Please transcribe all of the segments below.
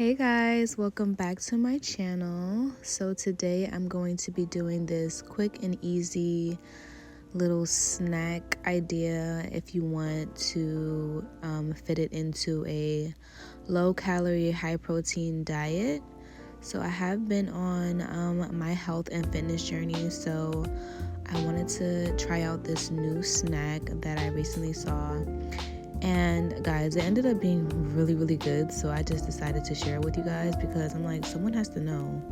Hey guys, welcome back to my channel. So today I'm going to be doing this quick and easy little snack idea if you want to fit it into a low calorie, high protein diet. So I have been on my health and fitness journey, so I wanted to try out this new snack that I recently saw. And guys, it ended up being really good, so I just decided to share it with you guys because I'm like, someone has to know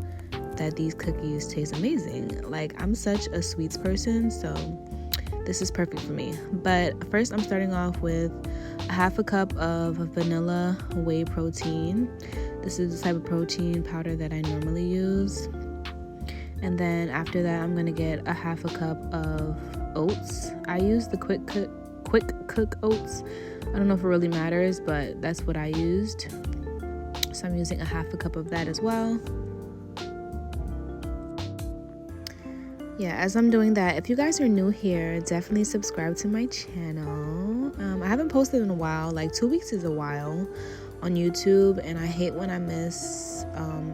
that these cookies taste amazing. Like, I'm such a sweets person, so this is perfect for me. But first, I'm starting off with a half a cup of vanilla whey protein. This is the type of protein powder that I normally use. And then after that, I'm gonna get a half a cup of oats. I use the quick cook oats. I don't know if it really matters, but that's what I used. So I'm using a half a cup of that as well. Yeah, as I'm doing that, if you guys are new here, definitely subscribe to my channel. I haven't posted in a while, like 2 weeks is a while on YouTube, and I hate when I miss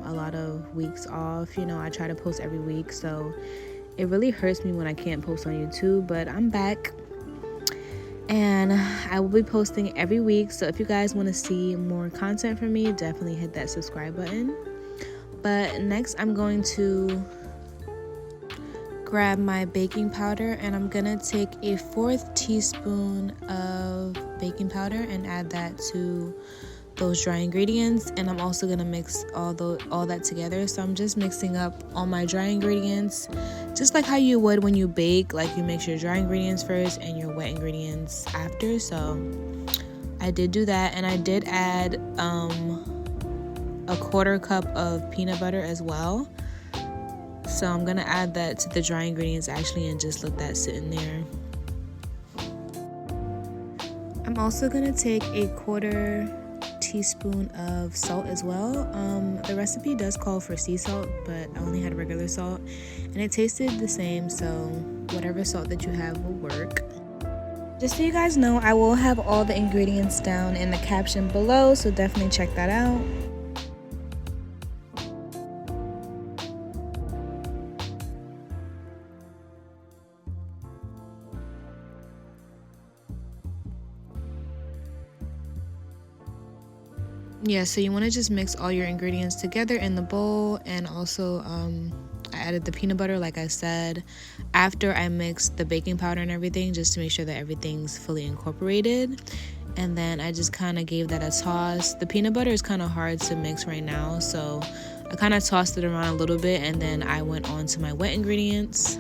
a lot of weeks off. You know, I try to post every week, so it really hurts me when I can't post on YouTube, but I'm back. And I will be posting every week, so if you guys want to see more content from me, definitely hit that subscribe button. But next, I'm going to grab my baking powder, and I'm gonna take a 1/4 teaspoon of baking powder and add that to those dry ingredients. And I'm also gonna mix all that together. So I'm just mixing up all my dry ingredients, just like how you would when you bake. Like, you mix your dry ingredients first and your wet ingredients after. So I did do that, and I did add a 1/4 cup of peanut butter as well. So I'm gonna add that to the dry ingredients actually and just let that sit in there. I'm also gonna take a 1/4 teaspoon of salt as well. The recipe does call for sea salt, but I only had regular salt and it tasted the same, so whatever salt that you have will work. Just so you guys know, I will have all the ingredients down in the caption below, so definitely check that out. Yeah, so you want to just mix all your ingredients together in the bowl, and also I added the peanut butter, like I said, after I mixed the baking powder and everything, just to make sure that everything's fully incorporated. And then I just kind of gave that a toss. The peanut butter is kind of hard to mix right now, so I kind of tossed it around a little bit, and then I went on to my wet ingredients.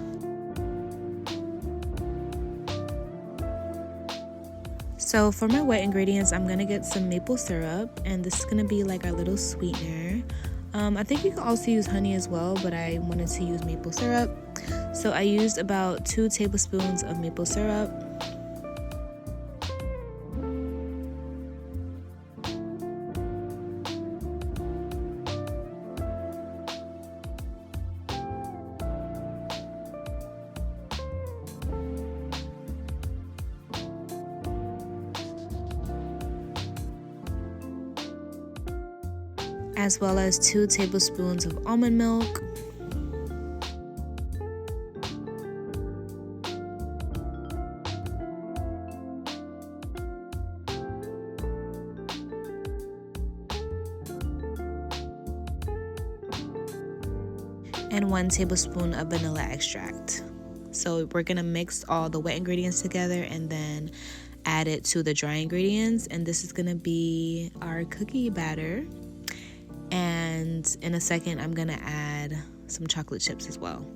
So for my wet ingredients, I'm gonna get some maple syrup, and this is gonna be like our little sweetener. I think you can also use honey as well, but I wanted to use maple syrup. So I used about 2 tablespoons of maple syrup. As well as 2 tablespoons of almond milk. And 1 tablespoon of vanilla extract. So we're gonna mix all the wet ingredients together and then add it to the dry ingredients. And this is gonna be our cookie batter. And in a second, I'm gonna add some chocolate chips as well.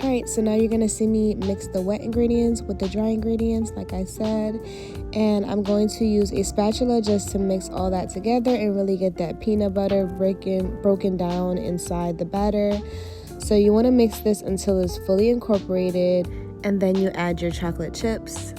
Alright, so now you're going to see me mix the wet ingredients with the dry ingredients like I said. And I'm going to use a spatula just to mix all that together and really get that peanut butter broken down inside the batter. So you want to mix this until it's fully incorporated, and then you add your chocolate chips.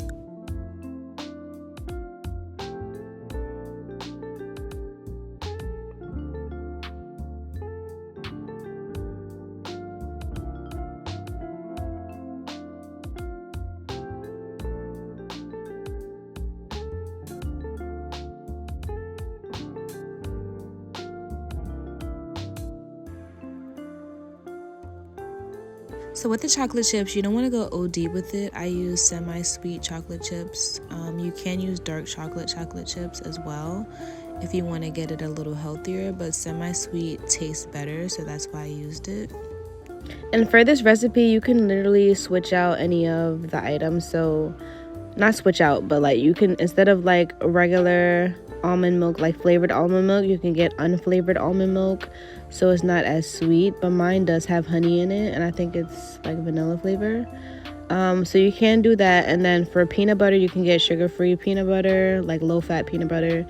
So with the chocolate chips, you don't want to go OD with it. I use semi-sweet chocolate chips. You can use dark chocolate chips as well if you want to get it a little healthier, but semi-sweet tastes better, so that's why I used it. And for this recipe, you can literally switch out any of the items. So not switch out, but like you can, instead of like regular almond milk, like flavored almond milk, you can get unflavored almond milk, so it's not as sweet, but mine does have honey in it, and I think it's like vanilla flavor. So you can do that. And then for peanut butter, you can get sugar-free peanut butter, like low-fat peanut butter.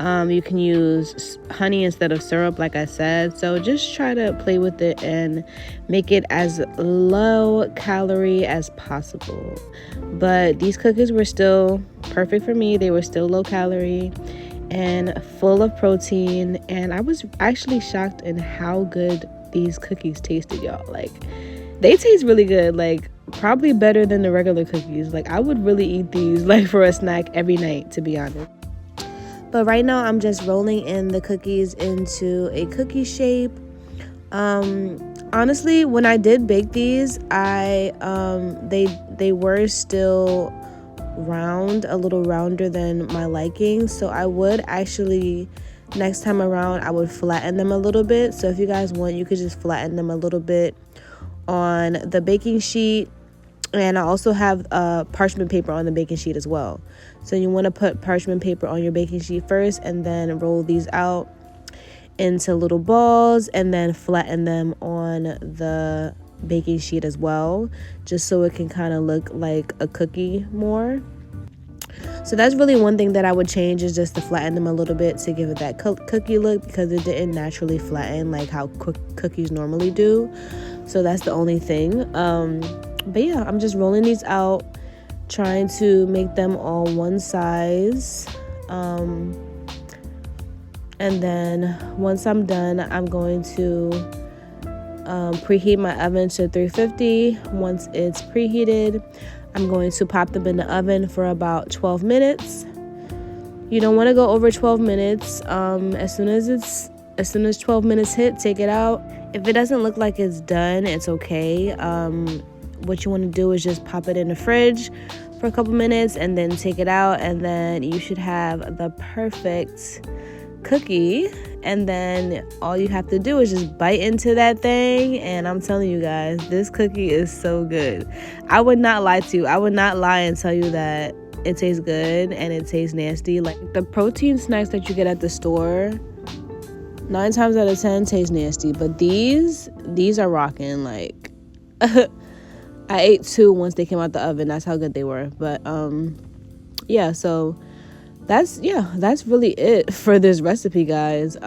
You can use honey instead of syrup, like I said. So just try to play with it and make it as low calorie as possible. But these cookies were still perfect for me. They were still low calorie and full of protein, and I was actually shocked in how good these cookies tasted, y'all. Like, they taste really good, like probably better than the regular cookies. Like, I would really eat these like for a snack every night, to be honest. But right now I'm just rolling in the cookies into a cookie shape. Honestly, when I did bake these, they were still round, a little rounder than my liking, so I would actually, next time around, I would flatten them a little bit. So if you guys want, you could just flatten them a little bit on the baking sheet. And I also have parchment paper on the baking sheet as well. So you want to put parchment paper on your baking sheet first, and then roll these out into little balls, and then flatten them on the baking sheet as well, just so it can kind of look like a cookie more. So that's really one thing that I would change, is just to flatten them a little bit to give it that cookie look, because it didn't naturally flatten like how cookies normally do. So that's the only thing. But yeah, I'm just rolling these out, trying to make them all one size. And then once I'm done, I'm going to preheat my oven to 350. Once it's preheated, I'm going to pop them in the oven for about 12 minutes. You don't want to go over 12 minutes. As soon as 12 minutes hit, take it out. If it doesn't look like it's done, it's okay. What you want to do is just pop it in the fridge for a couple minutes and then take it out, and then you should have the perfect cookie. And then all you have to do is just bite into that thing, and I'm telling you guys, this cookie is so good. I would not lie to you. I would not lie and tell you that it tastes good and it tastes nasty. Like, the protein snacks that you get at the store, 9 times out of 10 taste nasty, but these are rocking. Like, I ate 2 once they came out the oven. That's how good they were. But yeah, so that's really it for this recipe, guys.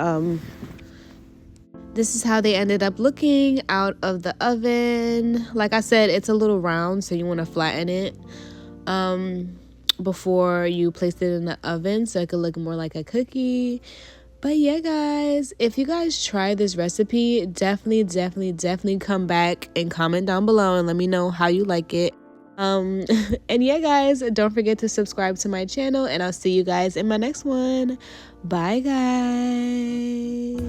This is how they ended up looking out of the oven. Like I said, it's a little round, so you want to flatten it before you place it in the oven, so it could look more like a cookie. But yeah, guys, if you guys try this recipe, definitely come back and comment down below and let me know how you like it. And yeah, guys, don't forget to subscribe to my channel, and I'll see you guys in my next one. Bye, guys.